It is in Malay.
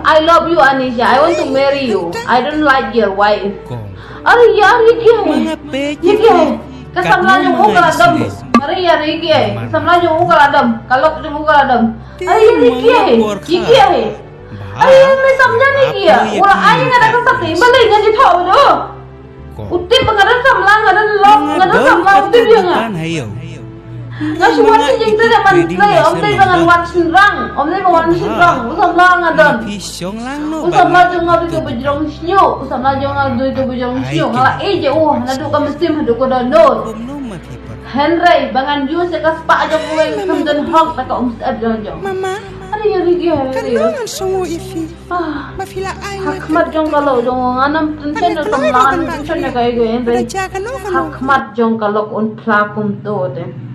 I love you, Anisha. I want to marry you. I don't like your wife. अरे यार ये क्या है kesamla yung ukal adam अरे यार ये क्या है kesamla yung ukal adam kalok yung ukal adam अरे ये क्या है अरे ये मैं समझा नहीं किया वो आई nggak ada kesakti balik nggak di tahu do utti pengaran samla nggak ada long nggak ada samla utti dia nggak semua sih yang itu dapat play om tadi dengan wan sinrang om tadi dengan wan sinrang usamla nggak ada usamla yung ngadu itu bejrong sinyo usamla yung ngadu itu bejrong sinyo ngalah aja nadu ka mesim hadu ko download Henry bangan yu sekas pak aja gue kemudian hok tak om sab jong ada yang dia Kanangan sungo ifi. Mafila ay. Hakmat jong kalau jong anam tensen samlaan tensen kayak gue Raja kanu kanu. Hakmat jong kalau un plakum to de